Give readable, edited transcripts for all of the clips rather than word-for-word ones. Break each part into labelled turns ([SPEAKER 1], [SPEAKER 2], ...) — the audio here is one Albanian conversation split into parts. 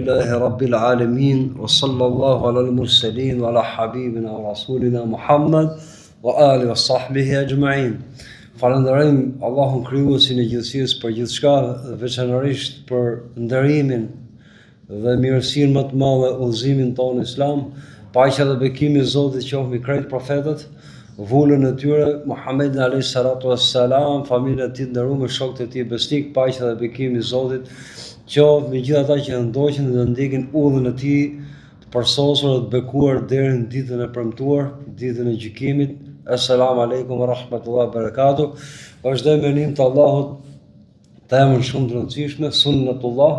[SPEAKER 1] لله رب العالمين وصلى الله على المرسلين وعلى حبيبنا ورسولنا Muhammad وآله وصحبه أجمعين. Falënderojmë Allahun krijuesin e gjithësisë për gjithçka, veçanërisht për nderimin dhe mirësinë më të madhe udhëzimin tonë Islam, paqja dhe bekimi i Zotit qoftë mbi krejt profetët, vullën e tyre Muhammed alayhi salatu wassalam, familjen e tij nderuar, shokët e tij besnik, paqja dhe bekimi i Zotit qoftë me gjithë ata që ndoqën dhe ndjekin udhën e tij të përsosur dhe të bekuar deri në ditën e premtuar, ditën e gjykimit. Assalamu alaikum wa rahmatullahi wa barakatuh. Vazhdojmë me nimë të Allahut temën shumë të rëndësishme, sunnatullah,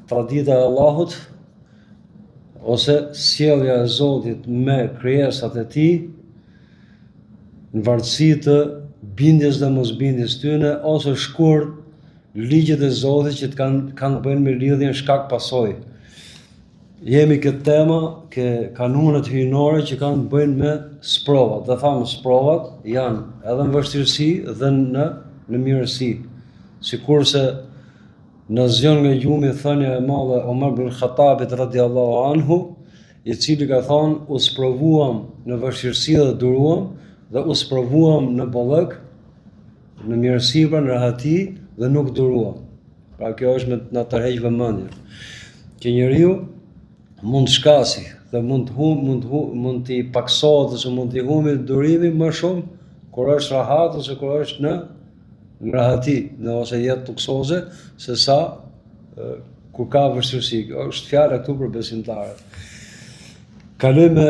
[SPEAKER 1] tradita e Allahut, ose sjellja e Zotit me krijesat e tij në varësi të bindjes dhe mosbindjes tyre, ose shkurt ligjet e Zotit që kanë bënë me lidhjen shkak pasojë. Jemi këtë tema, ke kanunet hyjnore që kanë bëjnë me sprovat. Dhe thamë sprovat janë edhe në vështirësi dhe në mirësi. Sikurse në zgjon nga gjumi thënia e madhe Omar ibn Khattabit radhiyallahu anhu, i cili ka thonë: u sprovuam në vështirësi dhe duruam, dhe u sprovuam në bollëk, në mirësi, në rahati dhe nuk duruam. Pra kjo është me na tërheq vëmendjen. Që njeriu mund të shkasi dhe mund t'i paksohet ose mund t'i humbi durimin më shumë kur është rahat ose kur është në rahati, ose jetë luksoze, se sa kur ka vështirësi. Është fjala këtu për besimtarët. Kalojmë me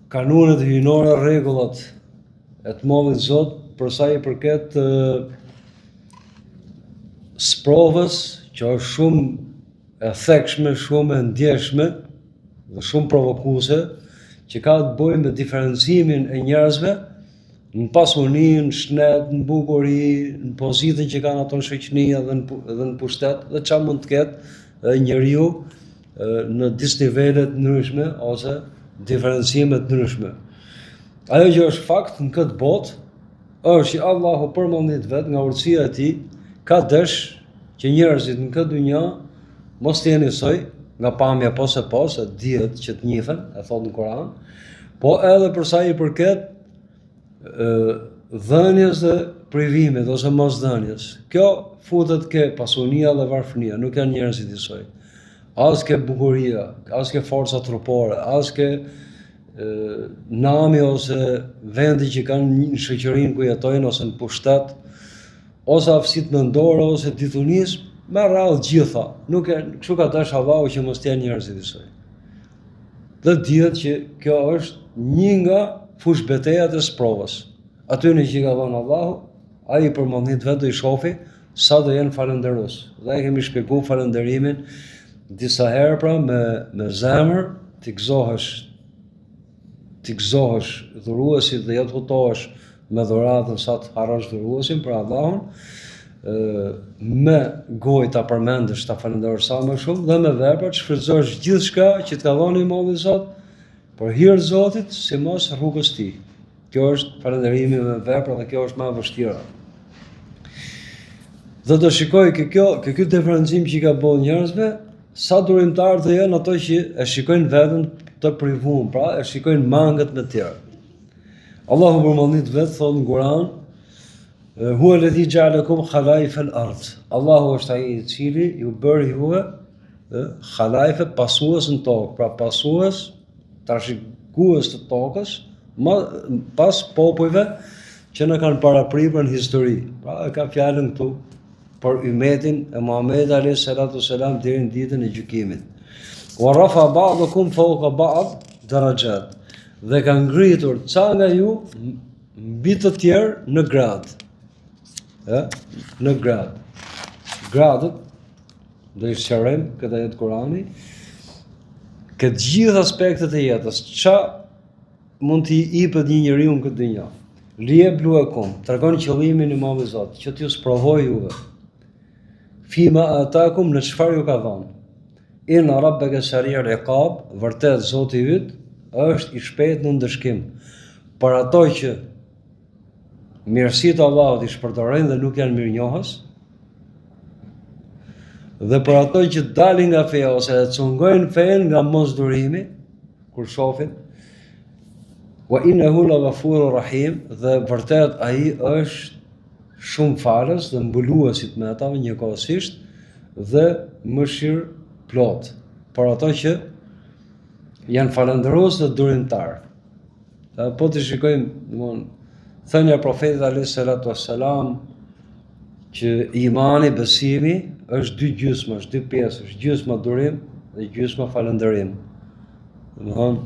[SPEAKER 1] kanunet hyjnore, rregullat e të Madhit Zot për sa i përket sprovës, që është shumë e thekshme, shumë e ndjeshme dhe shumë provokuese, që ka të bëjë me diferencimin e njerëzve në pasuni, në shnet, në bukuri, në pozitën që kanë ato në shoqëni dhe në pushtet, dhe çfarë mund të ketë njeriu në disë nivele të ndryshme ose diferencime të ndryshme. Ajo që është fakt në këtë botë është që Allahu përmendit vet nga urtësia e tij ka dësh që njerëzit në këtë dynja mos të jenë soi nga pamja pos e dihet që të njihen, e thot në Kur'an, po edhe për sa i përket dhënies dhe privimit ose mosdhënies. Kjo futet ke pasunia dhe varfënia, nuk janë njerëzit i soi. As ke bukuria, as ke forca trupore, as ke nami ose vendi që kanë në shoqërinë ku jetojnë ose në pushtet, ose aftësitë mendore ose ditunisë. Me radhë gjitha, nuk e kështu ka dash Allahu që mos t'jenë njerëzit i soi. Dhe dihet që kjo është një nga fushbetejat e sprovës. Atyre që ka dhënë Allahu, ai përmendit vetë do i shofi sa do jenë falënderues. Dhe e kemi shpjeguar falënderimin disa herë, pra me zemër ti gëzohesh dhuruesit dhe jo të hutohesh me dhuratën sa të harrosh dhuruesin për Allahun. Me gojë ta përmendësh, ta falënderosh sa më shumë, dhe me vepra të shfrytëzosh gjithçka që të ka dhënë i Madhi Zot për hir të Zotit, sidomos rrugës së tij. Kjo është falënderimi me vepra dhe kjo është më e vështirë. Dhe do shikoj ky diferencim që i ka bërë njerëzve, sa durimtar të janë ato që e shikojnë veten të privuar, pra e shikojnë mangët me të tjerë. Allahu përmendit vetë thotë në Kur'an: Huwa alladhi ja'alakum khalaifal ard. Allahu është ai i cili ju bëri juve khalaife, pasues në tokë, pra pasues, trashëgues të tokës, pas popujve që na kanë parapripur në histori. Pra e ka fjalën këtu për ummetin e Muhamedit alayhi salatu wasalam deri në ditën e gjykimit. Wa rafa ba'dukum fawqa ba'd darajat. Dhe ka ngritur ca nga ju mbi të tjerë në grad. Në grad. Gradët, do i sqarojmë këtë ajet Kurani, këtë gjithë aspektet e jetës, ç'a mund t'i jepet një njeriu në këtë dynjë. Liyebluakum, tregon qëllimin i Madhit Zot, që t'ju sprovojë juve. Fima atakum, në çfarë ju ka dhënë. Inna rabbaka sari'ul iqab, vërtet Zoti yt është i shpejtë në ndëshkim. Për ato që mirësitë Allahut i shpërtorejnë dhe nuk janë mirënjohës, Dhe për ato që dalin nga feja ose e cungojnë fen nga mosdurimi, kur shohin, wa innahu laghafurur rahim, dhe vërtet ai është shumë falës dhe mbuluesit me ata njëkohësisht dhe mëshirë plot për ato që janë falëndërues dhe durimtar. Po të shikojmë, domthonë, thënia e profetit alayhis salatu wassalam që imani, besimi është dy gjysma, është dy pjesë, është gjysma durim dhe gjysma falëndërim. Domthonë,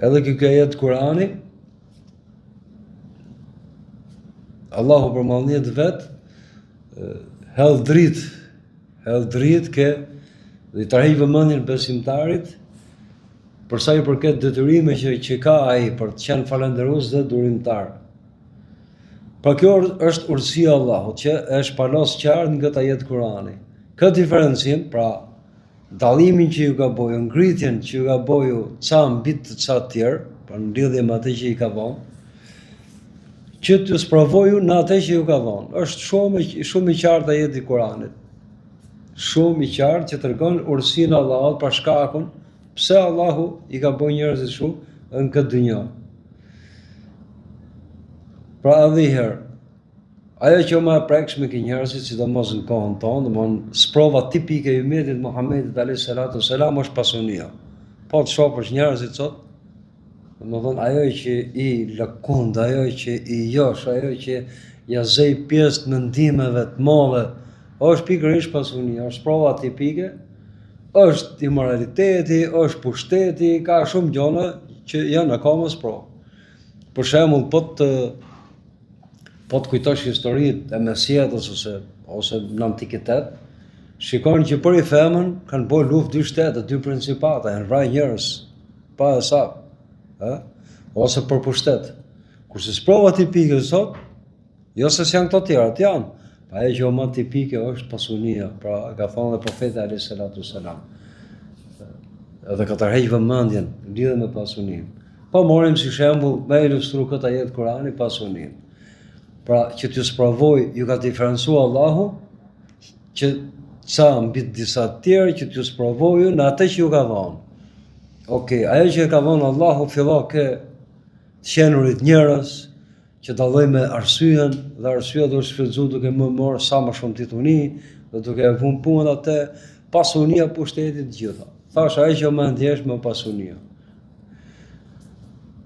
[SPEAKER 1] edhe kjo ajet Kurani, Allahu për mallëniet vet hedh dritë ke dhe i tërheq vëmendjen besimtarit për sa i përket detyrime që ka ai për të qenë falëndërues dhe durimtar. Pra kjo është urtësia e Allahut që është palos qartë në këtë ajet Kurani. Këtë diferencim, pra dallimin që ju ka bëju, ngritjen që ju ka bëju ca mbi të ca të tjerë, pra në lidhje me atë që i ka dhënë, që të sprovoju në atë që ju ka dhënë. Është shumë i qartë ajeti i Kuranit. Shumë i qartë që tregon urtësinë e Allahut për shkakun pse Allahu i ka bënë njerëzit shumë në këtë dynjë. Pra edhe herë, ajo që më e prekshme ke njerëzit, sidomos në kohën tonë, domthonë sprova tipike e ummetit Muhamedit alayhis salatu wassalam është pasunia. Po të shohësh njerëzit sot, domthonë ajo që i lëkund, ajo që i josh, ajo që ja zej pjesë të mendimeve të mëdha, është pikërisht pasunia, është sprova tipike, është immoraliteti, është pushteti, ka shumë gjëra që janë akoma sprova. Për shembull, po të kujtosh historitë e Mesjetës ose në antikitet, shikoni që për i femën kanë bërë luftë dy shtete, dy principate, janë vrarë njerëz pa hesab, ose për pushtet. Kurse sprova tipike sot, jo se janë këto tjera, janë. Ajo që më tipike është pasunia, pra ka thonë dhe profeti alayhis salatu wassalam. Edhe ka tërheq vëmendjen lidhur me pasuninë. Po morim si shembull me ilustru këtë ajet Kurani pasuninë. Pra që t'ju sprovoj, ju ka diferencuar Allahu që ca mbi disa të tjerë që t'ju sprovoju në atë që ju ka dhënë. Okej, ajo që ka dhënë Allahu fillon ke të qenurit njerëz që dalloj me arsyen, dhe arsyeja do të shfrytëzohet duke më marrë sa më shumë tituni, dhe duke vënë punën atë pasunia pushtetit të gjitha. Thash ajo që më ndjesh me pasunia.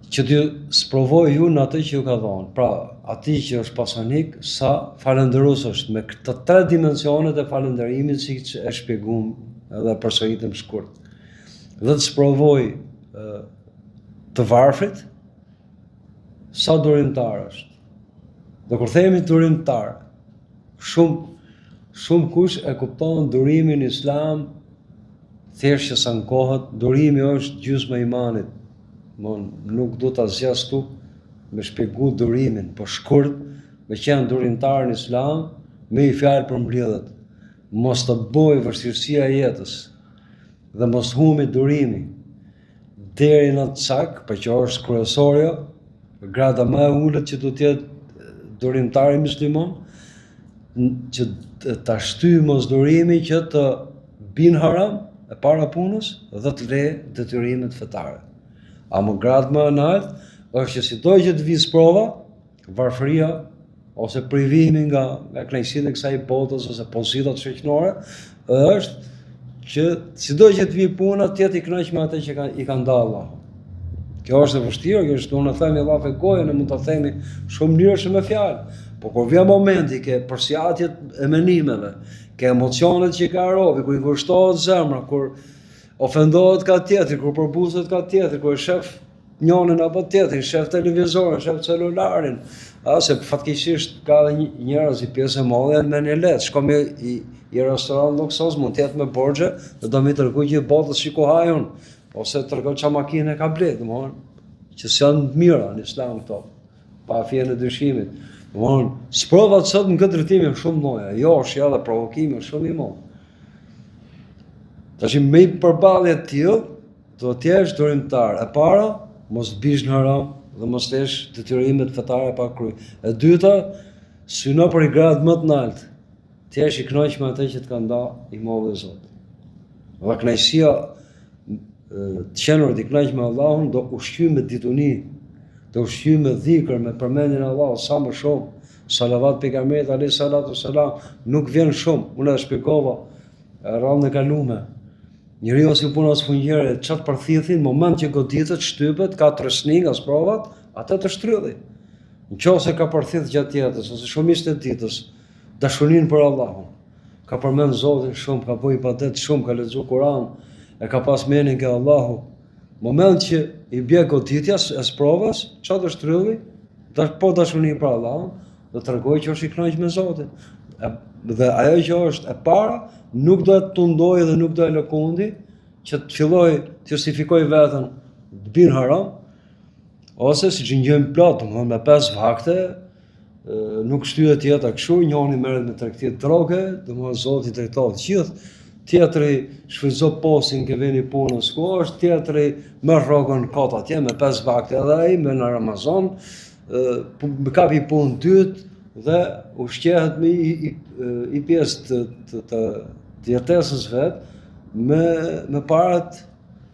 [SPEAKER 1] Që t'ju sprovoj ju në atë që ju ka dhënë. Pra, ati që është pasunik, sa falëndërues është me këto tre dimensionet e falënderimit, siç e shpjeguam edhe përsëritëm shkurt. Dhe të sprovoj të varfrit, sa durimtar është. Dhe kur themi durimtar, shumë kush e kupton durimin islam thjesht që sa nkohet, durimi është gjysma e imanit. Nuk do ta zgjas këtu me shpjegu durimin, po shkurt, me qenë durimtar në islam, me i fjalë përmbledhet. Mos të bëj vështirësia e jetës dhe mos humi durimi deri në atë cak, për që është kryesorja, grada më e ulët që do të jetë durimtari musliman, që ta shtyjë mosdurimi që të bin haram e para punës dhe të le detyrimet fetare. A më gradë më në altë është që si dojë që të vi sprova, varfëria ose privimi nga kënaqësitë e kësaj botës ose pozitat shoqërore, është që si dojë që të vi puna, të jetë i kënaqur me atë që i ka ndalë Allahu. Kjo është e vështirë, kjo është unë themi Allah fe gojë, ne mund ta themi shumë mënyrë me fjalë. Po kur vjen momenti ke përsjatjet e menimeve, ke emocionet që ka robi, kur i ngushtohet zemra, kur ofendohet ka tjetër, kur përbuset ka tjetër, kur shef njënin apo tjetrin, shef televizorin, shef celularin, se fatkeqësisht ka dhe njerëz i pjesë e madhe me një letë, shko me i restoran luksos, mund tjetë me borxhe, dhe do mi tërkuj që i botës shikohajon, ose tërkuj që makine ka blet, që s'janë mira në islam këto, pa fjerë në dyshimit. Sprovat sot në këtë drejtim shumë noja, jo është edhe provokime shumë i madh. Tash me përballje të tillë, do të jesh durimtar. E para, mos bish në haram dhe mos lesh detyrimet fetare pa kryer. E dyta, syno për i gradë më të lartë. ti jesh i kënaqur me atë që të ka nda i madh Zot. Dhe kënaqësia të qenë i kënaqur me Allahun do ushqyej me dituni, do ushqyej me dhikr, me përmendjen e Allahut sa më shumë. Salavat pejgamberit alayhi salatu wasalam nuk vjen shumë. Unë e shpjegova rrallën e kaluar. Njeriu si puna së fungjere, çat përthithin, moment që goditet, shtypet, ka trëshni nga sprovat, atë të shtrydhi. Nëse ka përthith gjatë jetës ose shumicën e ditës, dashurinë për Allahun, ka përmend Zotin shumë, ka bëj ibadet shumë, ka lexuar Kur'an, e ka pas mendjen ke Allahu. Moment që i bie goditja e sprovës, çfarë do shtrydhi? Po dashurinë për Allahun, do të tregoj që është i kënaqur me Zotin. Dhe ajo që është e para, nuk do të tundoj dhe nuk do e lëkundi që të filloj të justifikoj veten të bin haram, ose si që njëjmë plot, domethënë me 5 vakte, nuk shtyhet jeta kështu, njëri merret me tregti droge, domethënë Zoti drejtohet gjithë, tjetri shfrytëzo postin ke veni punës ku është, tjetri merr rrogën kot atje me 5 vakte edhe ai me në Ramazan, kapi punë dytë dhe ushqehet i pjesë të jetesës vet me parat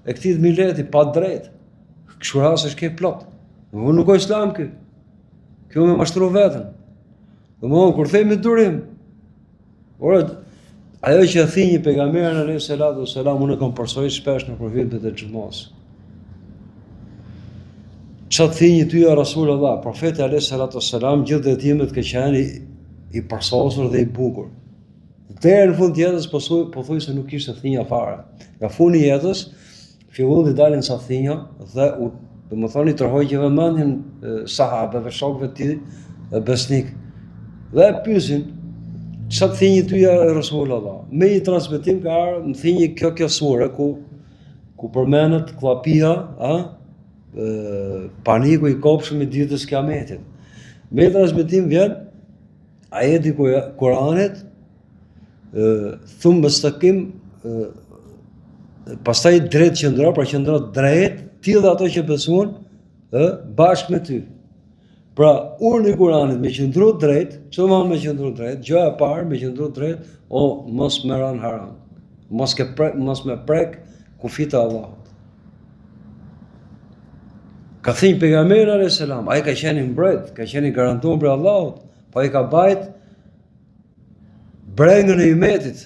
[SPEAKER 1] e këtij mileti pa drejt. Kështu rasësh ke plot. Unë nuk ka islam kë. Kjo me mashtru veten. Domthon kur themi durim. Ora ajo që thinjë pejgamberin alayhi salatu wasalam unë kam përsërit shpesh në profetet e xhumos. Çfarë thinjë ty ja Rasulullah, profeti alayhi salatu wasalam gjithë dhëtimet ka qenë i përsosur dhe i bukur. Deri në fund të jetës po thuj se nuk kishte thinja fare. Nga fundi i jetës filluan të dalin sa thinja dhe domethënë i tërhoqjeve mendjen sahabeve, shokëve të tij besnik. Dhe pyesin, çfarë thinjë ty ja Rasulullah? Me një transmetim ka ardhur në thinjë kjo sure ku përmendet llapia, paniku i kopshëm i ditës Kiametit. Me transmetim vjen ajeti Kur'anit, thumë mustaqim, pastaj drejt qëndro, pra qëndro drejt, ti dhe ato që besojnë bashkë me ty. Pra urni i Kur'anit me qëndru drejt, çdo më me qëndru drejt, gjëja e parë me qëndru drejt, mos më ran haram. Mos me prek kufit e Allahut. Ka thënë pejgamberi alayhis salam, ai ka qenë mbret, ka qenë garantuar për Allahut, po ai ka bajt brengën e umetit.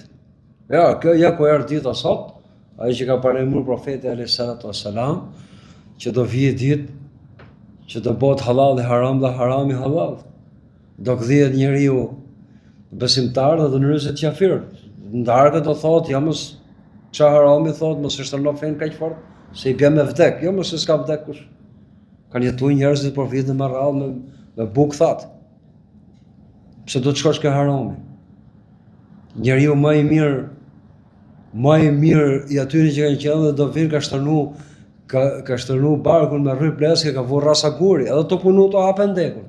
[SPEAKER 1] Ja, kjo ja ku erdhi dita sot, ai që ka paremur profeti alayhis salatu wassalam, që do vijë ditë që do bëhet halal dhe haram i halal. Do gdhihet njeriu besimtar dhe do nërëset qafir. Ndarë do thotë, ja mos ça harami thotë, mos është në fen kaq fort, se i bie me vdek, jo mos s'ka vdek kush. Kanë jetuar njerëzit për vite me radhë me bukë thatë. Pse do të shkosh ke harami? Njeriu më i mirë i atyre që kanë qenë dhe do vinë ka shtërnu barkun me rry pleske, ka vurë rasa guri, edhe të punu të hapen dekun.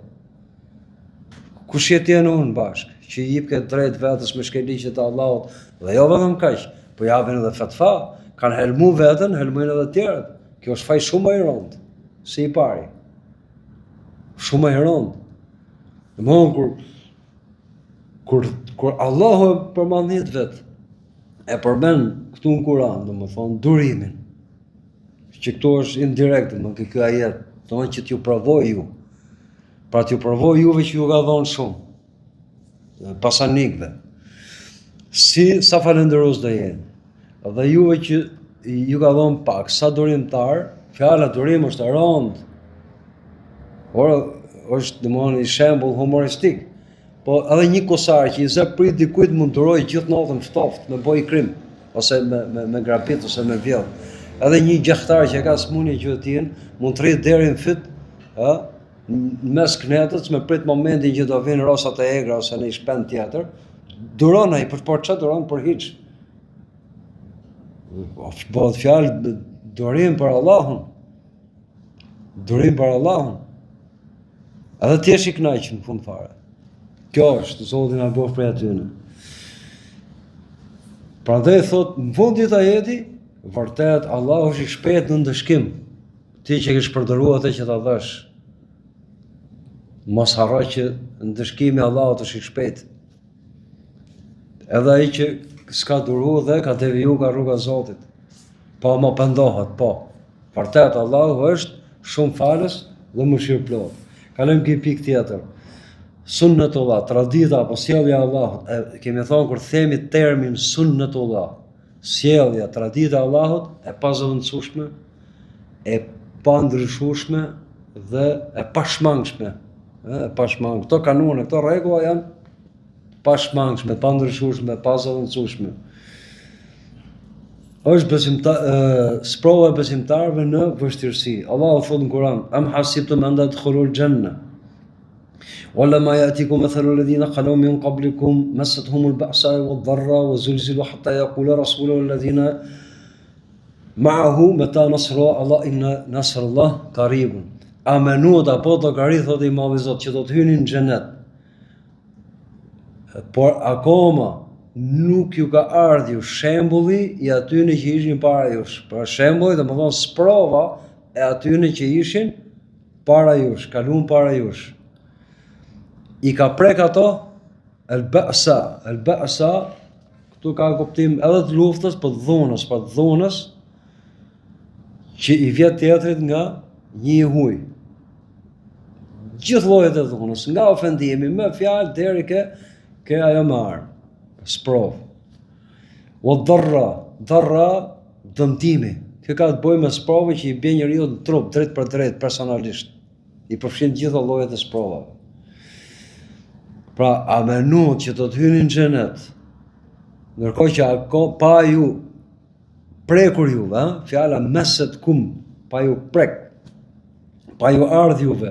[SPEAKER 1] Kush jetjen unë bashkë, që i jip këtë drejt vetës me shkeliqet e Allahut, dhe jo vetëm kaq, po japin edhe fatfa, kanë helmu veten, helmojnë edhe tjerët. Kjo është faj shumë më i rëndë, si i pari. Shumë më i rëndë. Domthon kur Allahu e përmendit vet, e përmend këtu në Kur'an, domethënë durimin. Që këtu është indirekt, domethënë ky ajet, domethënë që t'ju provoj ju. Pra t'ju provoj juve që ju ka dhënë shumë. Pasanikëve. Sa falënderues do jeni. Dhe juve që ju ka dhënë pak, sa durimtar, fjala durim është e rëndë. Ora është domethënë një shembull humoristik. Po edhe një kosar që i zë prit dikujt mund duroj gjithë natën ftoft me boj krim, ose me grapit ose me vjedh. Edhe një gjahtar që ka smundje gjëtin mund të rrit deri në fyt, në mes knetës me prit momentin që do vinë rosat e egra ose në një shpend tjetër, duron ai për çfarë duron për hiç. Bëhet fjalë durim për Allahun. Durim për Allahun. Edhe ti je i kënaqur në fund fare. Kjo është, Zoti na bëf për atyne. Prandaj thot, në fundit të ajeti, vërtet Allahu është i shpejt në ndëshkim. Ti që kish përdoruar atë që ta dhash. Mos harro që ndëshkimi i Allahut është i shpejt. Edhe ai që s'ka duru dhe ka deviju nga rruga e Zotit. Po më pendohet, po. Vërtet Allahu është shumë falës dhe mëshirëplot. Kalojmë ke pikë tjetër. Sunnetullah, tradita apo sjellja e Allahut. Kemi thonë kur themi termin sunnetullah, sjellja, tradita e Allahut e pazëvendësueshme, e pandryshueshme dhe e pashmangshme. Këto kanone, këto rregulla janë pashmangshme, pandryshueshme, pazëvendësueshme. Është sprova e besimtarëve në vështirësi. Allahu thotë në Kur'an: "Am hasibtum an tadkhulul janna ولما يأتيكم مثل الذين خلوا من قبلكم مستهم البأساء والضراء وزلزلوا حتى يقول رسول الذين معه متى نصر الله إن نصر الله قريب." A menuat apo do garit, thotë Imam i Zot, që do të hynin në xhenet, por akoma nuk ju ka ardhur shembulli i atyre që ishin para jush. Pra shembulli, domethënë sprova e atyre që ishin para jush, kaluan para jush. I ka prek ato el-ba'sa, këtu ka kuptim edhe të luftës, po të dhunës, që i vjet tjetrit nga një huj. Gjithë llojet e dhunës, nga ofendimi me fjalë deri ke ajo me armë, sprov. O dharra, dëmtimi. Kjo ka të bëjë me sprovë që i bën njeriu në trup, drejt për drejt, personalisht. I përfshin gjithë llojet e sprovave. Pra, a menuat që do të hynin në xhenet, ndërkohë që pa ju prekur juve, fjala meset kum, pa ju prek, pa ju ardh juve,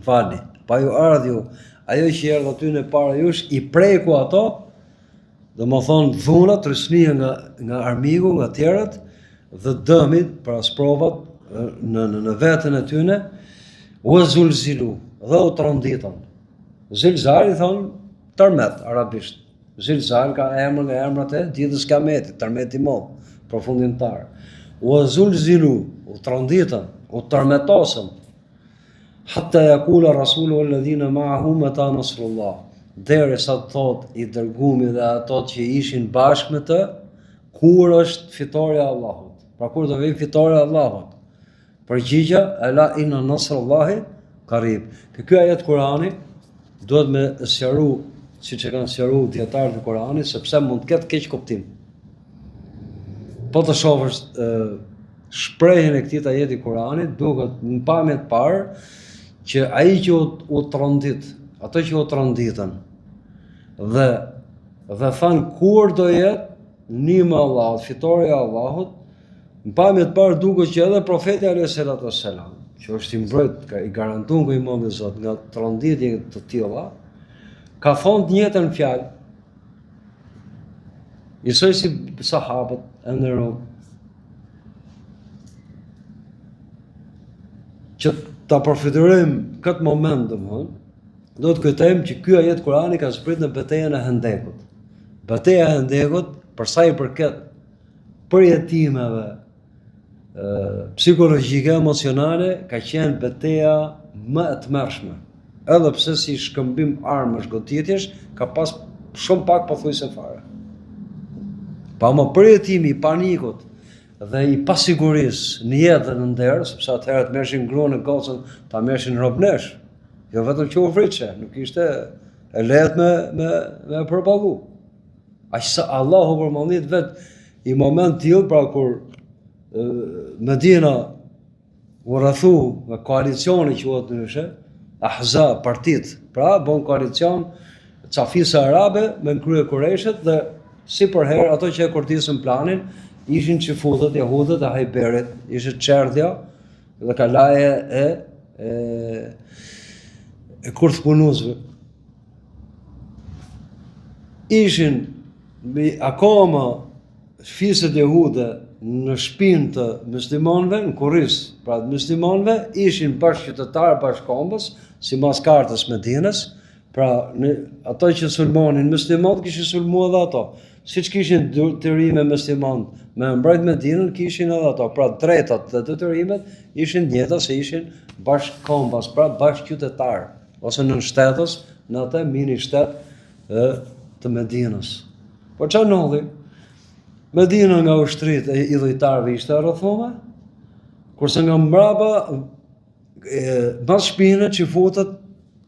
[SPEAKER 1] pa ju ardh ju, ajo që erdh aty në para jush, i preku ato, domethënë dhuna, trysnia nga armiku, nga tjerët, dhe dëmit, pra sprovat në veten e tyne, u zulzilu, dhe u tronditën. Zilzal i thonë tërmet, arabisht. Zilzal ka emër nga emrat e ditës Kiametit, tërmet i madh, përfundimtar. U zulzilu, u tronditën, u tërmetosën. Hatta yaqula rasulu alladhina ma'ahu mata nasrullah. Derisa thot i dërguami dhe ato që ishin bashkë me të, kur është fitoria e Allahut. Pra kur do vijë fitoria e Allahut. Përgjigja, ala inna nasrullahi qarib. Ky ajet Kurani duhet me sqaru, siç e kanë sqaruar dietarët e Kuranit, sepse mund të ketë keq kuptim. Po të shohësh shprehjen e këtij ajeti Kuranit, duket në pamje të parë që ai që u trondit, ato që u tronditën, dhe thanë kur do jetë nima e Allahut, fitoria e Allahut, në pamje të parë duket që edhe profeti alayhis salam, që është i mbrojt, i garantuar nga Imam i Zot nga tronditje të tilla, ka thonë të njëjtën fjalë. Njësoj si sahabët e nderuar. Që ta përfitojmë këtë moment, domthonë, do të kujtojmë që ky ajet Kurani ka zbritur në betejën e Hendekut. Betejë e Hendekut, për sa i përket përjetimeve psikologjike, emocionale, ka qenë betejë më e tmerrshme. Edhe pse si shkëmbim armësh, goditjesh, ka pas shumë pak pothuajse fare. Pa më përjetimi i panikut dhe i pasigurisë në jetë dhe në nder, sepse atëherë të merrshin gruan e gocën, ta merrshin robnesh. Jo vetëm që u friçe, nuk ishte e lehtë me përballu. Aq sa Allahu përmendit vet i moment tillë, pra kur Medina u rrethu nga koalicioni që quhet ndryshe, Ahzab, partit, pra bon koalicion Cafisa arabe me krye Kureshët dhe si për herë ato që e kurdisën planin ishin çifutët, jehudët e Hajberit, ishte çerdhja dhe kalaje e kurthpunuzve. Ishin akoma fiset jehude në shpinë të muslimanëve, në kurris, pra të muslimanëve, ishin bashkëqytetarë bashkombës, sipas kartës Medinës, pra ato që sulmonin muslimanët kishin sulmuar edhe ato. Siç kishin detyrime muslimanët me mbrojt Medinën, kishin edhe ato. Pra drejtat dhe detyrimet ishin njëta se ishin bashkombas, pra bashkëqytetarë, ose nën shtetës, në atë mini shtet të Medinës. Po çfarë ndodhi? Medina nga ushtrit e idhujtarëve ishte rrethuar, kurse nga mbrapa pas shpinët që futët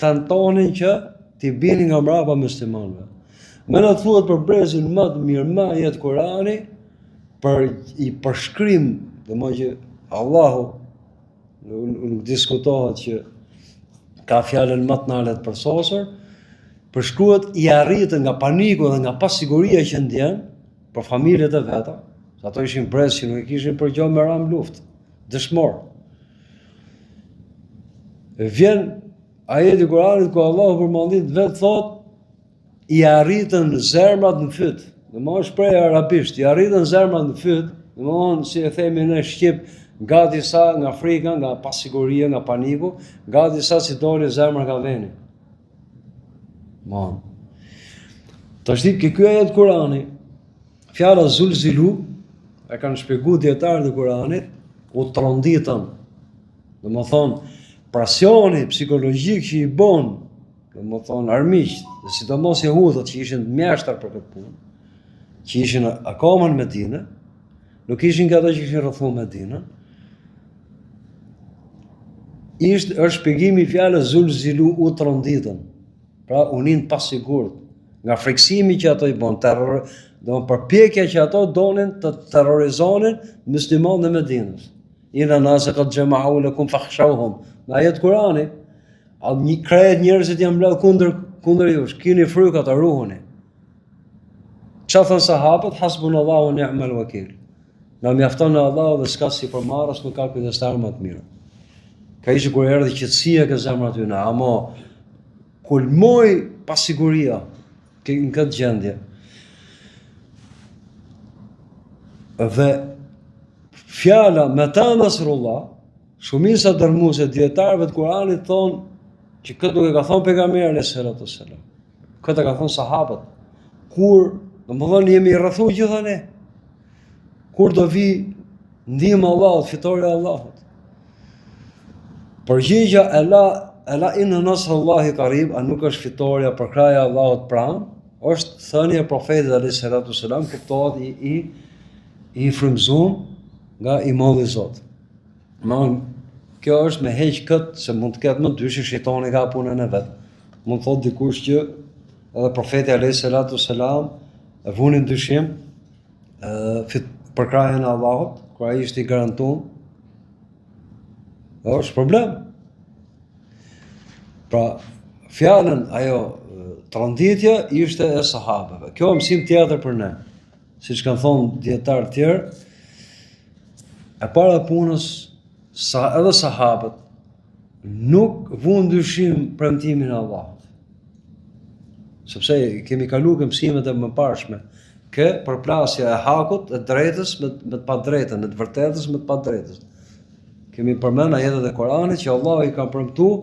[SPEAKER 1] tentonin që t'i binin nga mbrapa muslimanëve. Me në thuhet për brezin më të mirë, më jetë Kurani, për i përshkrim, dhe më që Allahu nuk diskutohet që ka fjalën më të nalet për sosër, përshkruhet i arritën nga paniku dhe nga pasiguria që ndjen për familjet e veta, se ato ishin brez që nuk e kishin për gjë me ram luftë, dëshmor. Vjen ajeti i Kuranit ku Allahu përmendit vetë thotë i arritën zemrat në fyt. Dhe më është prej arabisht, i arritën zemrat në fyt, dhe më thonë, si e themi në Shqip, gati sa nga frika, nga pasiguria, nga paniku, gati sa si doli zemra nga veni. Mon. Të është ditë kjo ajet Kurani, fjala zulzilu, e kanë shpjegu dietarët e Kuranit, u tronditën. Dhe më thonë, presioni psikologjik që i bon, dhe më thonë armiqt, dhe sidomos jehudët që ishin mjashtar për këtë punë, që ishin akoma në Medinë, nuk ishin nga ata që ishin rrethuar Medinën, është shpjegimi i fjalës zulzilu u tronditën. Pra unin pasigurt, nga friksimi që ato i bën, do përpjekja që ato donin të terrorizonin muslimanët e Medinës. Ina nase qad jama'u lakum fakhshawhum. Në ajet Kurani, një krejt njerëzit janë mbledh kundër jush, kini fryka të ruhuni. Çfarë thon sahabët? Hasbunallahu wa ni'mal wakil. Na mjafton Allahu dhe s'ka si përmarrës, nuk ka kujdestar më të mirë. Ka ishte kur erdhi qetësia ke zemrat tyre, ama kulmoi pasiguria në këtë gjendje. Dhe fjala meta nasrullah, shumica dërmuese dietarëve të Kuranit thonë që këtë nuk e ka thonë pejgamberi alayhis salatu wassalam. Këtë ka thonë sahabët. Kur, domethënë jemi rrethuar gjithë ne. Kur do vi ndihma e Allahut, fitoria e Allahut. Përgjigja ela inna nasrullahi qarib, a nuk është fitoria për kraja e Allahut pranë, është thënia e profetit alayhis salatu wassalam, kuptohet i frymëzuar nga i Madhi Zot. Kjo është me heq këtë, se mund të ketë më dyshim shejtani ka punën e vet. Mund thot dikush që edhe profeti alayhis salatu wassalam e vunin dyshim për krajen e Allahut, kur ai ishte i garantuar. Është problem. Pra, fjalën ajo tronditja ishte e sahabëve. Kjo mësim tjetër për ne. Siç kanë thonë dietar të tjerë, e para punës edhe sahabët nuk vunë dyshim premtimin e Allahut. Sepse kemi kaluar mësimet e mëparshme, që përplasja e hakut, e drejtës me të padrejtën, e të vërtetës me të padrejtës. Kemi përmend ajetet e Kuranit që Allahu i ka premtuar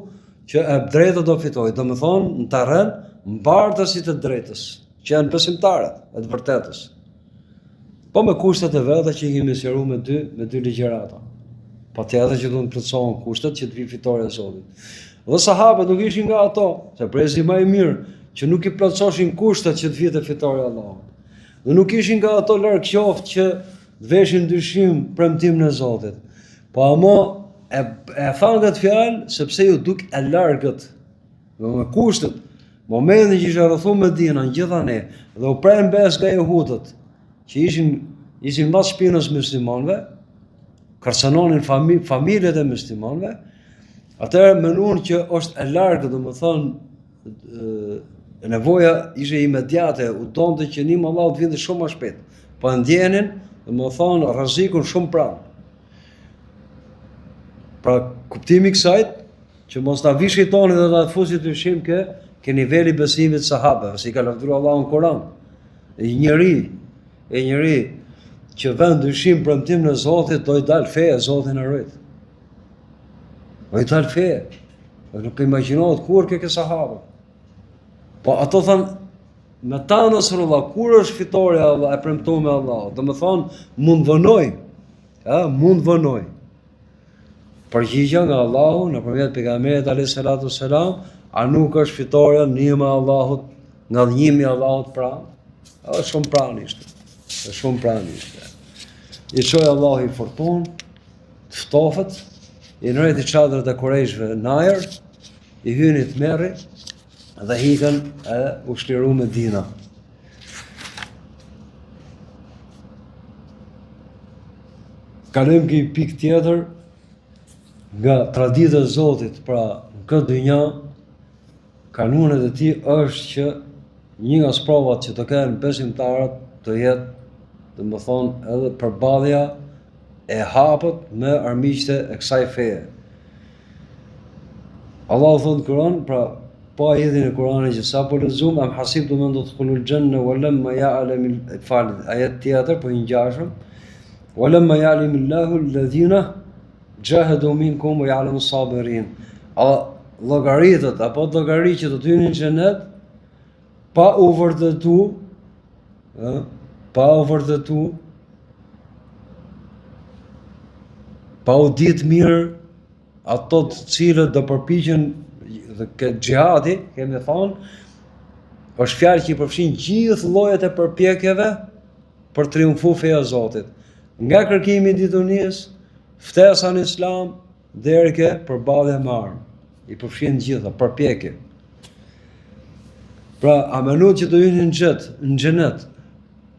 [SPEAKER 1] që e drejta do fitojë, domethënë në terren mbartësit e drejtës, që janë besimtarët e të vërtetës. Po me kushtet e veta që i kemi sqaruar me dy ligjërata. Patjetër që duhet të plotësohen kushtet që të vi fitoria e Zotit. Dhe sahabët nuk ishin nga ato, se presi më i mirë që nuk i plotësoshin kushtet që të vite fitoria e Allahut. Dhe nuk ishin nga ato larg qoftë që të veshin dyshim premtimin e Zotit. Po ama e thanë këtë fjalë sepse ju duk e largët. Dhe me kushtet, momentin që ishin rrethuar Medinën gjithë ne, dhe u prem bes nga jehudët, që ishin mbas shpinës muslimanëve, kërcënonin familjet e muslimanëve, atëherë menuan që është e largët, domethënë nevoja ishte imediate, u donte që ndihma e Allahut vinte shumë më shpejt. Po ndjenin, domethënë rrezikun shumë pranë. Pra kuptimi i kësaj që mos ta vish shejtani dhe ta fusi dyshim ke niveli besimit sahabëve, si ka lavdëruar Allahu në Kur'an. E njëri që vend dyshim premtimin e Zotit, do i dal feja, Zoti na rrit. Do i dal feja. Nuk e imagjinohet kur ke sahabë. Po ato thënë, me ta nasrullah, kur është fitoria e premtuar me Allah, do më thonë, mund vënoj. Përgjigja nga Allahu, nëpërmjet pejgamberit alayhis salatu wassalam, a nuk është fitoria ndihma e Allahut, nga dhënimi i Allahut pranë? Shumë pranë ishte. Shumë pranë ishte. I çoi Allahu i fortun, të ftofët, i nëreti çadrët e Kurejshve në ajër, i hyni të merri dhe hikën u shliru Medina. Kalojmë këj pikë tjetër nga tradita e Zotit, pra në këtë dynja, kanunet e tij është që një nga sprovat që të kenë besimtarët të jetë, domethënë edhe përballja e hapët me armiqtë e kësaj feje. Allahu thotë në Kur'an, pra po ajetin e Kur'anit që sapo lexuam, am hasibtum an tadkhulul janna wa lamma ya'lam ajet tjetër po i ngjashëm. Walamma ya'lamillahu alladhina jahadu minkum wa ya'lamu as-sabirin. Llogaritët apo llogari që do të hynin në xhenet pa u vërtetu, pa u ditë mirë ato të cilët do përpiqen dhe xhihadi, kemi thonë, është fjalë që i përfshin gjithë llojet e përpjekjeve për triumfu feja e Zotit. Nga kërkimi i ditunisë, ftesa në Islam deri ke përballja me armë. I përfshin gjitha përpjekje. Pra, a menut që të hyjnë në xhenet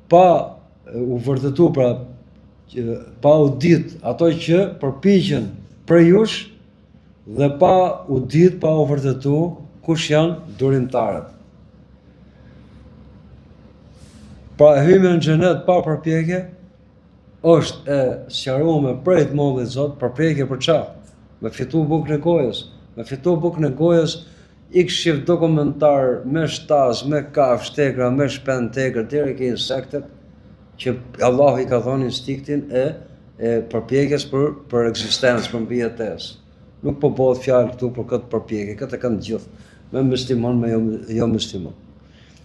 [SPEAKER 1] pa u vërtetu, pra pa u ditë ato që përpiqen për jush dhe pa u ditë, pa u vërtetu kush janë durimtarët. Pra, hyrja në xhenet pa përpjekje është e sqaruar prej të Mollait Zot, përpjekje për çfarë? Me fitu bukën e gojës. Me fitu bukën e gojës, ik shif dokumentar me shtaz, me kafsh, tegra, me shpend tegër, deri ke insektet, që Allahu i ka dhënë instiktin e përpjekjes për ekzistencë, për mbijetesë. Nuk po bëhet fjalë këtu për këtë përpjekje, këtë e kanë gjithë, me musliman, me jo musliman.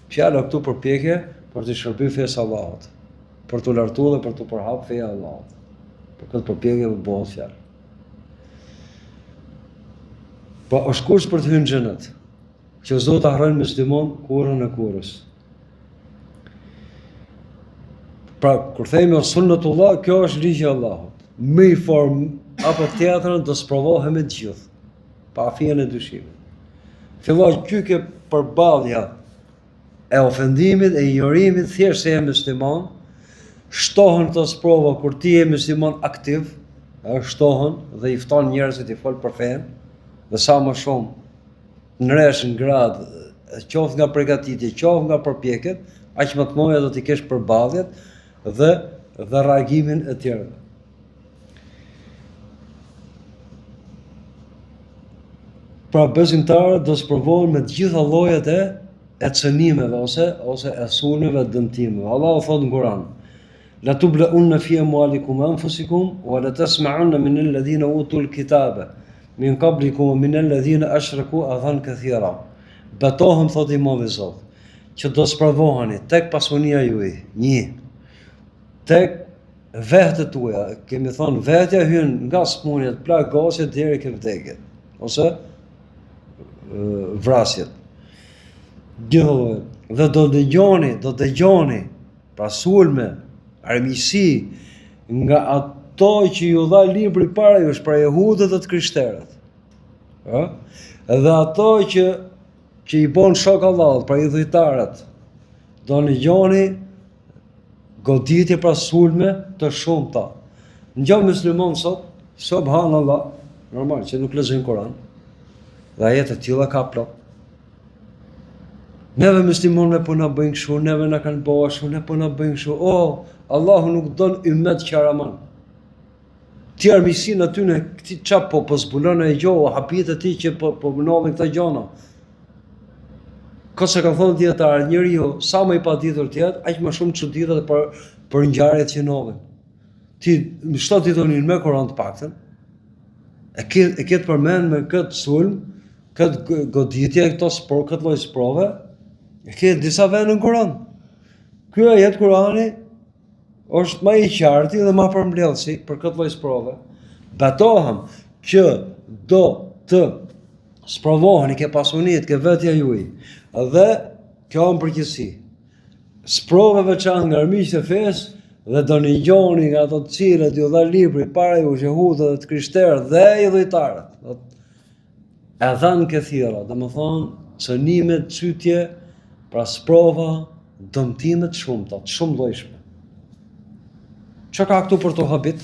[SPEAKER 1] Fjala këtu përpjekje për të shërbyer fesë Allahut, për të lartuar dhe për të përhap feja Allahut. Për këtë përpjekje bëhet fjalë. Po është kusht për të hyrë në xhenet, që Zoti harron musliman kurrën e kurrës. Pra, kur themi sunnetullah, kjo është ligji i Allahut. Me i formë apo tjetrën do sprovohemi të gjithë, pa fije e dyshimit. Filloj kyke përballja e ofendimit, e ignorimit, thjesht se je musliman, shtohen të sprova kur ti je musliman aktiv, shtohen dhe i fton njerëzit i fol për fenë, dhe sa më shumë nresh në gradë, qoftë nga përgatitje, qoftë nga përpjekjet, aq më të mëdha do t'i kesh përballjet dhe reagimin e tjerë. Pra besimtarët do sprovohen me të gjitha llojet e cënimeve ose e sulmeve, dëmtimeve. Allahu thotë në Kur'an: La tubla'unna fi amwalikum wa anfusikum wa la tasma'unna min alladhina utul kitaba min qablikum wa min alladhina ashraku adhan kathira. Betohem, thot Imam Zot, që do sprovoheni tek pasunia juaj, tek vetët tuaja, kemi thonë vetja hyn nga smundjet, plagosjet deri ke vdekjet, ose vrasjet. Gjithë dhe do dëgjoni pra sulme, armiqësi nga ato që ju dha libri para jush, pra jehudët dhe të krishterët. Edhe ato që i bon shok Allahut, pra i dhujtarët, do dëgjoni goditje pra sulme të shumta. Ngjo musliman sot, subhanallah, normal që nuk lexojnë Kur'an, dhe ajet e tilla ka plot. Neve muslimanëve po na bëjnë kështu, neve na kanë bëu ashtu, ne po na bëjnë kështu. Allahu nuk don ymmet qaraman. Ti armiqsinë aty në këti çap po zbulon e gjohë, hapit e ti që po mënovin këta gjona. Ka se ka thonë dietar, njeriu sa më i paditur të jetë, aq më shumë çuditë për ngjarjet që novin. Ti në 7 ditonin me Kur'an të paktën, e ke të përmend me këtë sulm, këtë goditje, këtë lloj sprove, e ke disa vende në Kur'an. Ky ajet Kur'ani është më i qartë dhe më përmbledhësi për këtë lloj sprove. Betohem që do të sprovoheni ke pasunit, ke vetja juaj. Dhe kjo në përgjithësi. sprove veçantë nga armiqtë e fesë dhe do një gjoni nga ato të cilët ju dha libri para ju shehudë dhe të krishterët dhe i dhujtarët. E dhanë këthira, dhe më thonë, cënimet, cytje, pra sprova, dëmtimet shumëta, të shumë lojshme. Që ka këtu për të habit?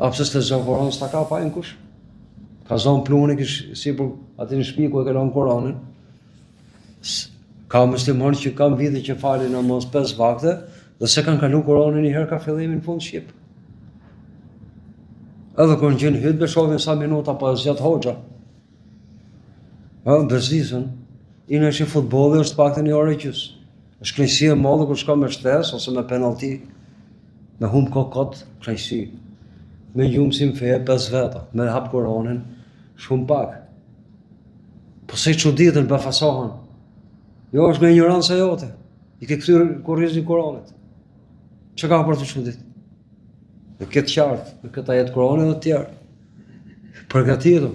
[SPEAKER 1] A pëse s'te zëvoron s'ta ka pa e në kush? Ka zonë pluni, si për ati në shpiku e kelon Koranin. Ka muslimon që kam vite që falin në mos 5 vakte, dhe se kanë kalu Koranin një herë ka fillimin fund Shqip. Edhe kërë në gjenë hytë, beshovin sa minuta pa e zjatë hoxha. Bezdisën, i në që futbolli është pak të një orë e qësë. është krejësi e madhe kur shka me shtes ose me penalti, me hum kokot, krejësi. Me gjumë si më feje 5 veta, me hap Koranin, shumë pak. Po se që ditën për fasohën, jo është me ignorancë jote, i ke këtyrë kurrizin Koranit. Që ka për të që ditë? Në këtë qartë, në këtë ajet Koranit dhe tjerë. Përgatitu,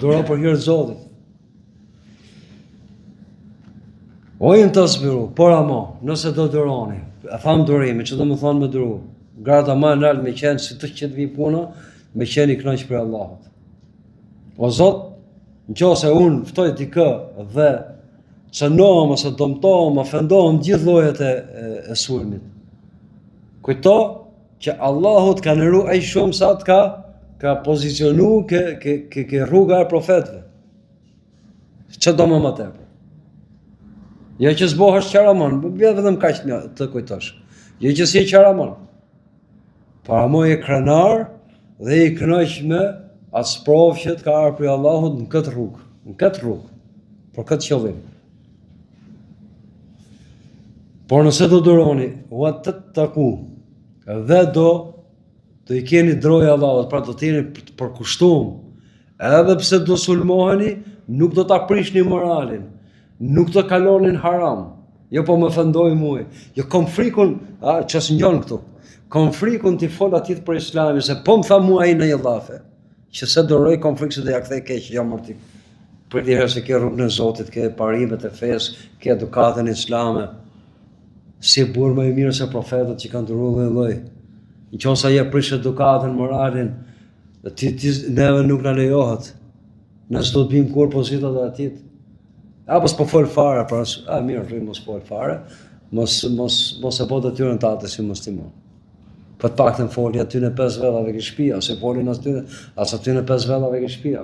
[SPEAKER 1] dura për hirë të Zotit. Ojnë të sbiru, por ama, nëse do duroni, e thamë durimi, që do më thonë me duru, grata ma nalë me qenë si të qëtë vi puna, me qenë i knaqë për Allahot. O Zot, në që se unë ftoj t'i kë dhe cënohëm, ose domtohëm, ofendohëm gjithë llojet e sulmit. Kujto që Allahot ka nëru e shumë sa të ka pozicionu ke rruga e profetve. Që do më tepër? Jo që s'bohesh qaramon, vjen vetëm kaq të kujtosh. Jo që si qaramon. Para mo e krenar dhe i kënaq me atë sprovë që të ka arë për Allahut në këtë rrugë, për këtë qëllim. Por nëse do duroni, wa të taku, dhe do i keni droja Allahut, pra do t'jeni përkushtum, edhe pse do sulmoheni, nuk do t'a prishni moralin, nuk të kalonin haram, jo po më fëndoj muj, jo kom frikun, që s'ngjon këtu, kom frikun t'i fol atit për islami, se po më tha mua i në jellafe, që se doroj kom frikë se dhe ja kthej keq, jo mërti, për t'i herë se ke rrugën e Zotit, ke parimet e fesë, ke edukatën islame, si burë më i mirë se profetët që kanë duru dhe lloj. Në qoftë se je prish edukatën, moralin, neve nuk na lejohet, nëse do të bim kur pozitat e atit. Apo s'po fol fare, pra, mirë, rrim mos fol fare, mos e po detyrën tate si musliman. Po të paktën foli aty në 5 vellave ke shtëpia, ose folin aty në 5 vellave ke shtëpia.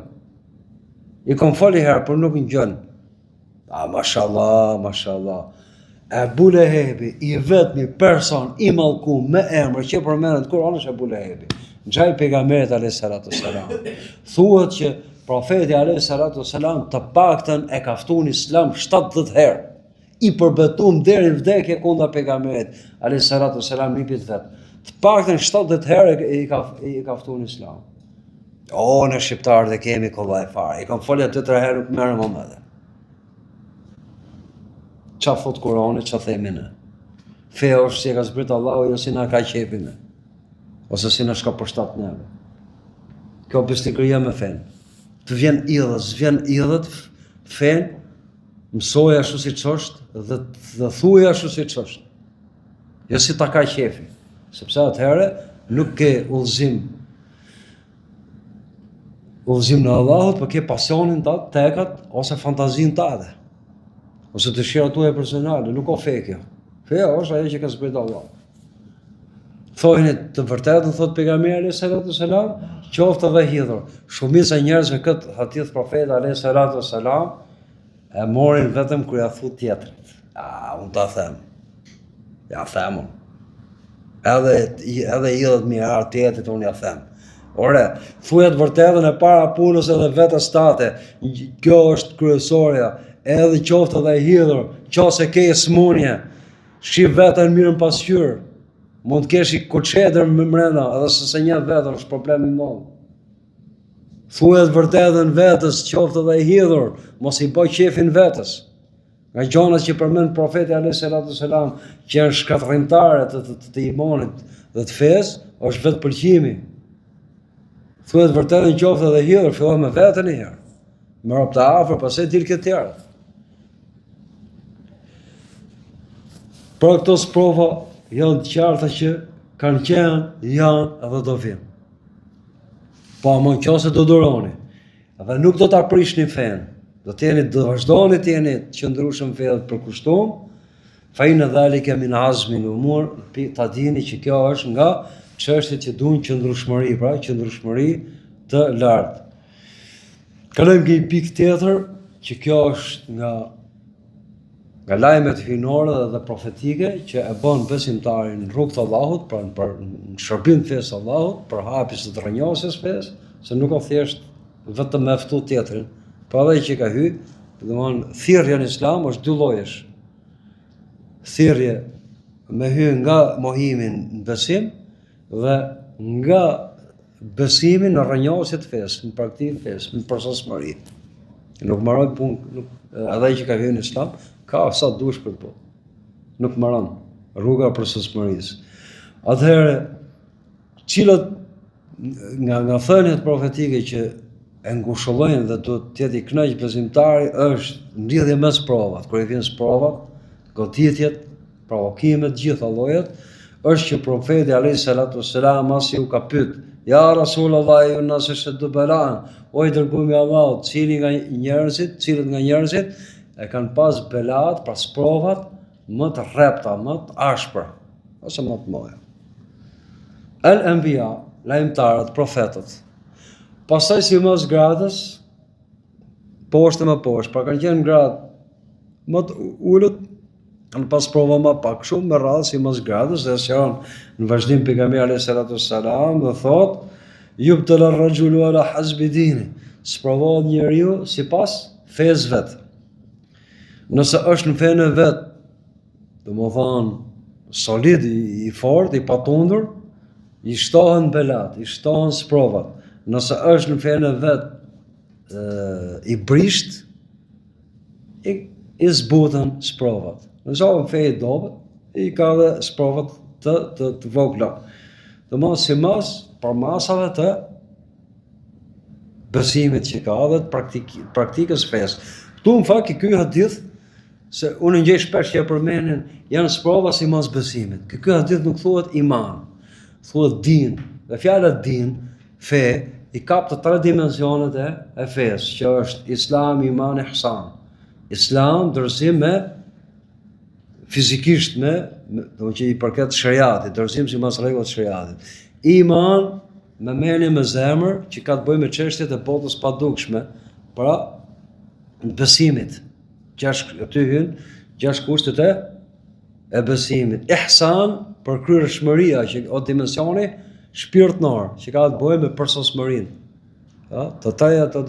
[SPEAKER 1] I kom foli herë, por nuk ngjon. Mashallah, mashallah. Ebu Lehebi, i vetmi person i mallkuar me emër që përmendet në Kur'an është Ebu Lehebi. Xhai pejgamberit alayhis salatu wassalam. Thuhet që profeti alayhis salatu wassalam të paktën e ka ftuar Islam 70 herë. I përbetuam deri në vdekje kundër pejgamberit alayhis salatu wassalam nipit vet. Të paktën 70 herë i ka ftuar Islam. Në shqiptarët e kemi kollaj fare. I kam folja 2-3 herë nuk merrem më madhe. Qa thot Kurani, qa themi ne? Feja është si e ka zbrit Allahu, jo si na ka qepi ne. Ose si na shka përshtat neve. Kjo bestikëria me fen. Të vjen idhët fen, mësoj ashtu si qështë dhe thuj ashtu si qështë. Jo si ta ka qefi. Sepse atëhere nuk ke udhëzim në Allahut, për ke pasionin të tekat ose fantazin të adhe. Ose dëshira tuaja personale, nuk o fekja. Feja është ajo që ka zbrit Allah. Thojnë të vërtetën, thot pejgamberi alayhis salatu wassalam, qoftë edhe hidhur. Shumica e njerëzve këtë hadith profeti alayhis salatu wassalam e morin vetëm kur ja thu tjetrit. Unë ta them. Ja them unë. Edhe hidhet mirë ar tjetrit unë ja them. Ore, thuja të vërtetën e para punës edhe vetes tate. Kjo është kryesorja. Edhe qoftë edhe hidhur, qose ke smunje, shqip vetën mirë në pasqyrë, mund të kesh i koçedër më mrena, edhe se një vetër është problem i madh. Thuhet vërtetën vetës, qoftë edhe hidhur, mos i bëj qefin vetës. Nga gjonat që përmend profeti alayhis salatu wassalam, që janë shkatërrimtare të imanit dhe të fesë, është vetë pëlqimi. Thuhet vërtetën qoftë edhe hidhur, fillon me veten një herë. Me rob të afër, pastaj dil këtë tjerë. Pra këto sprova janë të qarta që kanë qenë, janë edhe do vinë. Po ama në qoftë se do duroni, edhe nuk do ta prishni fen, do vazhdoni të jeni të qëndrueshëm fe dhe të përkushtuar, fa inna dhalika min azmi al-umur, ta dini që kjo është nga çështjet që duan qëndrueshmëri, pra qëndrueshmëri të lartë. Kalojmë ke një pikë tjetër, që kjo është nga lajmet hyjnore dhe profetike që e bën besimtarin në rrugt të Allahut, pra në shërbim të fesë Allahut, për hapjes të rrënjosjes fesë, se nuk ka thjesht vetëm me ftu tjetrin, pa edhe që ka hyrë, domthonë thirrja në Islam është dy llojesh. Thirrje me hyrë nga mohimi në besim dhe nga besimi në rrënjosje të fesë, në praktikë të fesë, në përsosmëri. Nuk marrë punë, edhe që ka hyrë në Islam, ka sa dush për po. Nuk maron rruga për përsosmërisë. Atëherë, cilat nga thëniet profetike që e ngushëllojnë dhe duhet të jetë i kënaq besimtari është ndjedhja mes provat. Kur i vjen provat, goditjet, provokimet, gjitha llojet, është që profeti alayhis salatu wassalam asi u ka pyet: "Ja Rasulullah, ju nëse shëtë belan, o i dërguari i Allahut, cilët nga njerëzit e kanë pas belat, pas provat, më të rrepta, më të ashpra, ose më të mëdha." Al-Anbiya, lajmtarët, profetët. Pastaj si mas gradës, poshtë më poshtë, pra kanë qenë gradë më të ulët, kanë pas prova më pak shumë me radhë si mas gradës, dhe janë në vazhdim pejgamberi alayhis salatu wassalam dhe thotë: "Yubtala ar-rajulu ala hasbi dini", sprovohet njeriu sipas fesë vet. Nëse është në fenë vet, domethënë solid, i fortë, i patundur, i shtohen belat, i shtohen sprovat. Nëse është në fenë vet i brisht, i zbuten sprovat. Nëse është fe i dobët, i ka dhe sprovat të vogla. Domethënë si mas për masave të besimit që ka dhe të praktikës fesë. Këtu në fakt ky hadith, se unë ngjej shpesh që e përmendin, janë sprova si mas besimit. Ky hadith nuk thuhet iman, thuhet din. Dhe fjala din, fe, i kap të tre dimensionet e fesë, që është Islam, iman, ihsan. Islam dorëzim me fizikisht do që i përket shariatit, dorëzim si mas rregullat shariatit. Iman me mendje me zemër, që ka të bëjë me çështjet e botës padukshme, pra në besimit. Aty hyn 6 kushtet e besimit. Ihsan për kryershmëria, që o dimensioni shpirtnor, që ka të bëjë me përsosmërinë. Të treja ato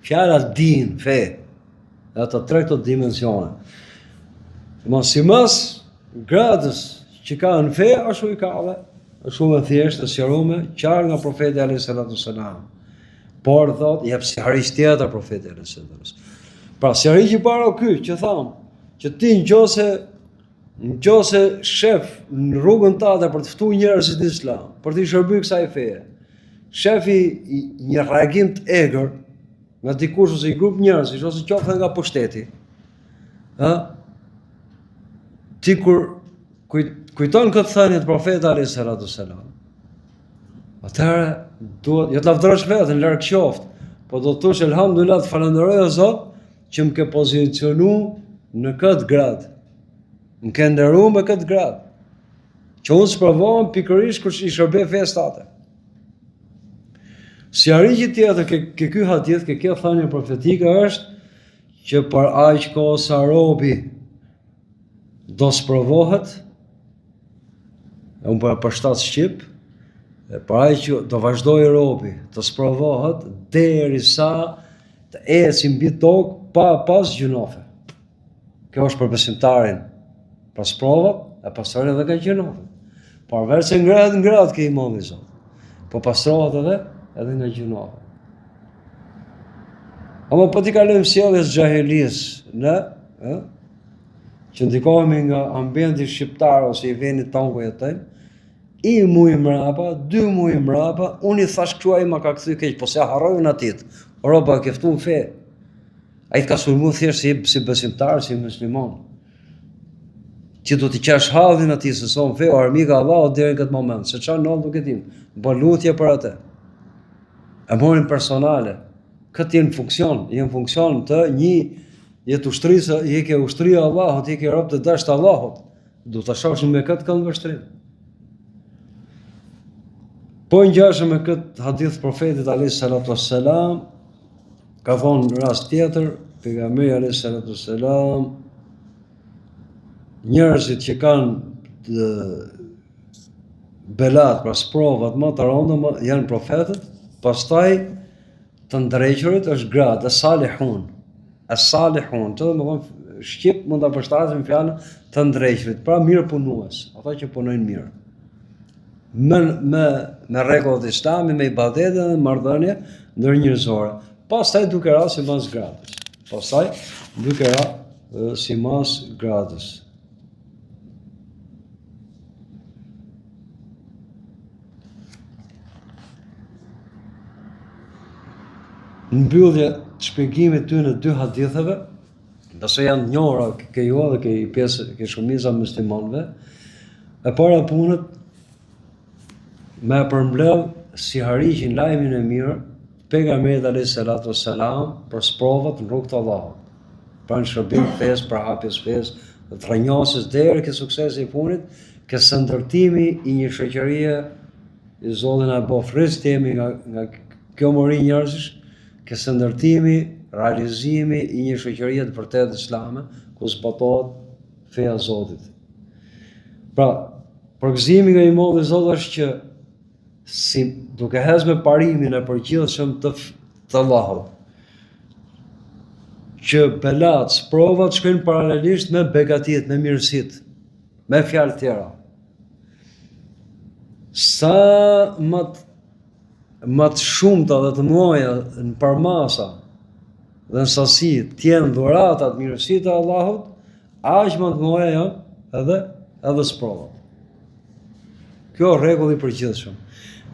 [SPEAKER 1] fjala din, fe, ato tre këto dimensione. Si mas gradës që ka në fe, ashtu i ka dhe, është shumë e thjeshtë, të sqaruar qartë nga profeti alayhis salatu wassalam. Por thot, jep sqarish tjetër profeti alayhis salatu wassalam. Pra sqarishi para ky që tham, që ti nëse shef në rrugën tënde për të ftuar njerëzit në Islam, për të shërbyer kësaj feje, shefi një reagim të egër nga dikush ose një grup njerëzish ose qoftë nga pushteti, ti kur kujton këtë thënie të profetit alayhis salatu wassalam, atëherë duhet jo të lavdërosh veten larg qoftë, po do të thosh elhamdulillah, të falenderoj o Zot që më ke pozicionu në këtë grad, më ke nderuar me këtë grad, që unë sprovohem pikërisht kur i shërbej fesë tate. Sqarimi tjetër ke ky hadith, ke kjo thënie profetike është që për aq kohë sa robi do sprovohet, unë për shtat shqip, për aq që do vazhdoj robi të sprovohet derisa të ecë mbi tokë pas gjunofe. Kjo është për besimtarin, pas provat, e pasojnë edhe ka gjunofe. Por vetë se ngrat ke imani Zot, po pastrohet edhe nga gjunofe. Ama po t'i kalojmë sjelljes xhahelis, që ndikohemi nga ambienti shqiptar ose i vendit tonë ku jetojmë, i muj mrapa, 2 muj mrapa, unë i thash kështu, ai ma ka kthy keq, po se harrojën atit. Roba ke ftuar fe. Ai ka sulmuar thjesht si besimtar, si musliman. që do t'i qesh hadhin atij se son feu armika Allahut deri në këtë moment, se çfarë ndodh nuk e dim. Bën lutje për atë. E morin personale. Këtë jenë funksion të një jetë ushtrisë, je ke ushtria e Allahut, je ke rob të dashur të Allahut. Do ta shohësh me këtë kënd vështrim. Po ngjashëm me këtë hadith profetit alayhis salatu wassalam, ka thonë në rast tjetër pejgamberi alayhis salatu wassalam, njerëzit që kanë belat, pra sprovat më të rënda janë profetët, pastaj të ndrejqurit është gradë, as-salihun, që do të thonë shqip mund ta përshtasim fjalën të ndrejqurit, pra mirë punues, ata që punojnë mirë. Me rregullat e Islamit, me ibadete dhe marrëdhënie ndërnjerëzore. Pastaj duke ra sipas gradës. Në mbyllje të shpjegimit ty në dy haditheve, pse janë të njohura ke ju dhe ke shumica e muslimanëve, e para punët me përmbledh si hariqin lajmin e mirë pejgamberit alayhis salatu wassalam për sprovat në rrugt të Allahut. Pra në shërbim fesë, për hapjes fesë, të rrënjosjes deri ke suksesi i punit, ke ndërtimi i një shoqërie, i Zoti na bëf rrezik jemi nga kjo mori njerëzish, ke ndërtimi, realizimi i një shoqërie të vërtetë islame, ku zbatohet feja e Zotit. Pra, përgëzimi nga i modhi Zot është që si duke hes me parimin e përgjithshëm të Allahut, që belat, sprovat shkojnë paralelisht me begatit, me mirësit, me fjalë tjera. Sa më të shumta dhe të mëdha në përmasa dhe në sasi t'jenë dhuratat mirësitë e Allahut, aq më të mëdha janë edhe sprovat. Kjo është rregull i përgjithshëm.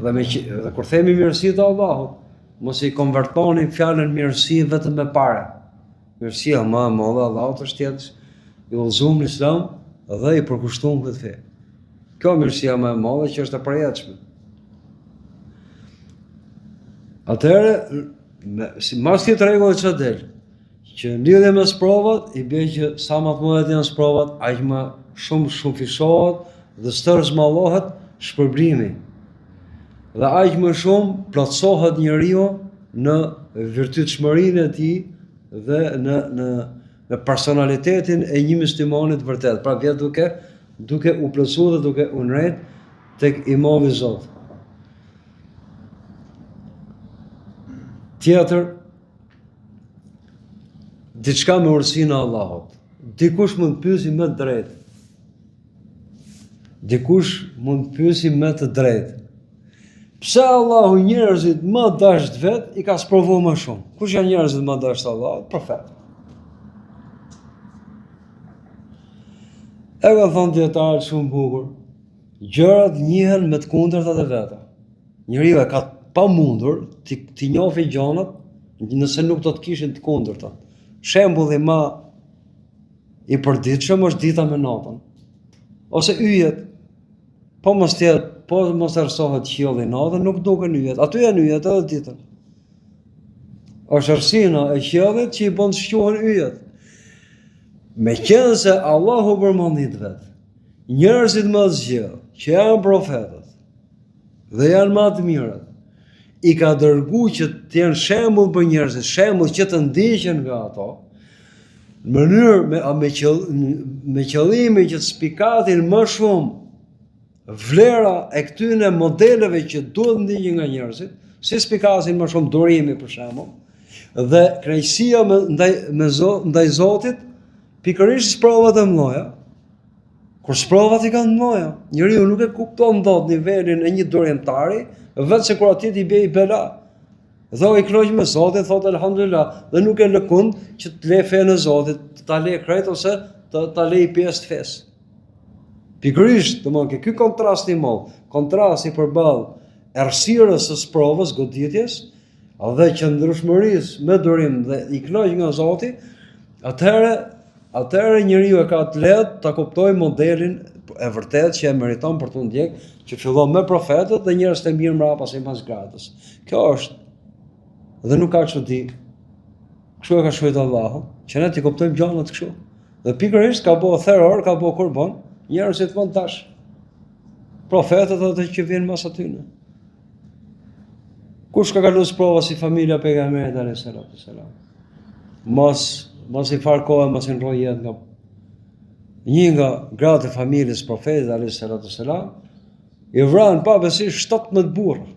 [SPEAKER 1] Dhe kur themi mirësitë e Allahut, mos i konvertoni fjalën mirësi vetëm me parë. Mirësia më e madhe e Allahut është tjetër, i udhëzuar në Islam dhe i përkushtuar këtë fe. Kjo mirësia më e madhe që është e përjetshme. Atëherë, mas këtë rregull që del, që në lidhje me sprovat, i bie që sa më të mëdha janë sprovat, aq më shumë fishohet dhe stërzmallohet shpërblimi. Dhe aq më shumë plotësohet njeriu në virtytshmërinë e tij dhe në personalitetin e një muslimani të vërtet. Pra vjet duke u plotësuar dhe duke u ngret tek imani i Zotit. Tjetër, diçka me urësinë e Allahut. Dikush mund të pyesi më drejt. Të drejtë. Pse Allahu njerëzit më dashur vet i ka sprovuar më shumë? Kush janë njerëzit më dashur të Allahut? Profet. E ka thënë dietarët shumë bukur. Gjërat njihen me të kundërtat e veta. Njeriu e ka pamundur ti njohë gjonat nëse nuk do të kishin të kundërtat. Shembulli më i përditshëm është dita me natën. Ose yjet. Po mos erësohet qielli natën, nuk duken yjet. Aty janë yjet edhe ditën. Është erësina e qiellit që i bën të shquhen yjet. Meqense Allahu përmendit vet, njerëzit më të zgjedhur, që janë profetët dhe janë më të mirët, i ka dërguar që të jenë shembull për njerëzit, shembull që të ndiqen nga ato, në mënyrë me qëllimin që të spikatin më shumë vlera e këtyre modeleve që duhet ndiqen nga njerëzit, si spikasin më shumë durimi për shembull, dhe kënaqësia ndaj Zotit, pikërisht sprovat e mëdha. Kur sprovat i kanë mëdha, njeriu nuk e kupton dot nivelin e një durimtari, vetë se kur atij i bie i bela. Dhe i kënaq me Zotin, thotë elhamdulillah, dhe nuk e lëkund që të le fenë e Zotit, ta le krejt ose ta le pjesë të fesë. Pikërisht, domethënë ky kontrast i madh, kontrasti përballë errësirës së sprovës, goditjes, dhe qëndrueshmërisë me durim dhe i kënaq nga Zoti, atëherë atëherë njeriu e ka të lehtë ta kuptojë modelin e vërtet që e meriton për të ndjek, që fillon me profetët dhe njerëz të mirë mbrapa sipas gradës. Kjo është dhe nuk ka çudi. Kështu e ka shkruar Allahu, që ne ti kuptojmë gjanat kështu. Dhe pikërisht ka bëu therror, ka bëu kurban, njerëzit von tash. Profetët ato që vijnë mas aty. Kush ka kaluar prova si familja e pejgamberit alayhis salam? Mos i farkohe, mos i ndroi jetë nga një nga gratë e familjes profetit alayhis salam, i vran pa besisht 17 burra.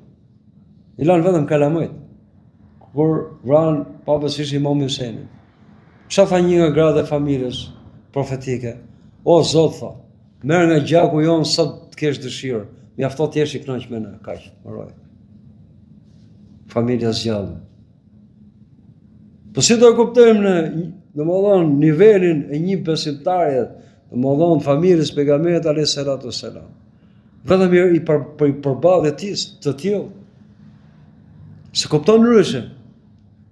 [SPEAKER 1] I lanë vetëm kalamajt. Kur vran pa besisht Imam Huseinin. Çfarë tha një nga gratë e familjes profetike? O Zot, tha, merr nga gjaku jon sa të kesh dëshirë. Mjafto të jesh i kënaq me ne, kaq, mbaroi. Familja zgjallë. Po si do e kuptojmë ne, domethënë nivelin e një besimtarit, domethënë familjes pejgamberit alayhis salam. Vetëm i përballë të tillë. Se kupton ndryshe.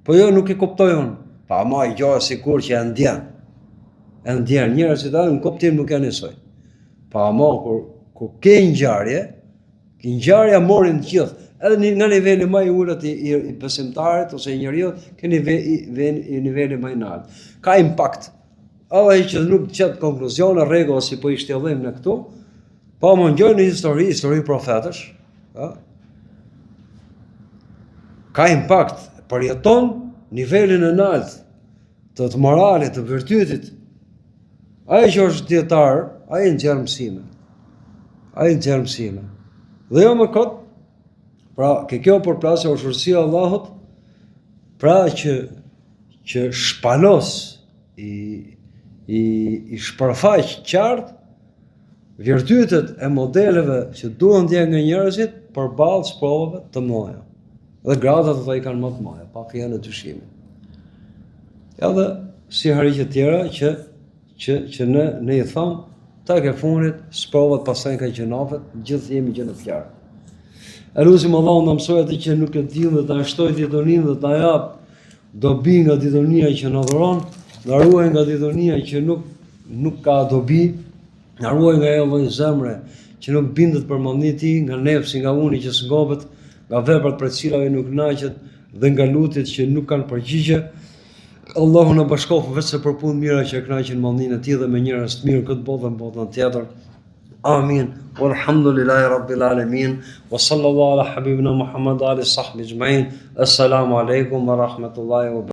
[SPEAKER 1] Po jo nuk e kuptojnë. Pa ma i gjohë sikur që e ndjen. E ndjen, njerëzit në kuptim nuk janë njësoj. Pa ma kur ke ngjarja morin gjithë. Edhe nga niveli më i ulët i besimtarit ose i njeriut, ke niveli më i lartë. Ka impakt. Edhe që nuk qëtë konkluzione, rregulla si po i shtjellim në këtu, pa më ngjojnë në histori profetësh, ka impakt, përjeton nivelin e lartë të moralit, të virtytit. Ai që është dietar, ai nxjerr mësime. Dhe jo më kot, pra ke kjo përplasje urtësia e Allahut, pra që shpalos i shpërfaq qartë virtytet e modeleve që duhen ndjen nga njerëzit përballë provave të mëdha. Dhe gradat ato i kanë më të mëdha, pa fjalë dyshimi. Edhe si harigje tjera që ne i tham, tek e fundit, sprovat pastaj ka gjinafet, gjithë jemi gjë në fjalë. Elusim Allahu na mësoj atë që nuk e dimë dhe ta shtoj ditënin dhe ta jap dobi nga ditënia që na dhuron, na ruaj nga ditënia që nuk ka dobi, na ruaj nga ajo lloj zemre që nuk bindet për menditi, nga nefsi, nga uni që s'ngopet, nga veprat për të cilave nuk kënaqet dhe nga lutjet që nuk kanë përgjigje. Allahu na bashkof vetëm për punë mira që kënaqin mendin e tij dhe me njerëz të mirë këtë botë dhe botën tjetër. Amin. Walhamdulillahi rabbil alamin. Wa sallallahu ala habibina Muhammad ali sahbi ajma'in. Assalamu alaikum wa rahmatullahi wa barakatuh.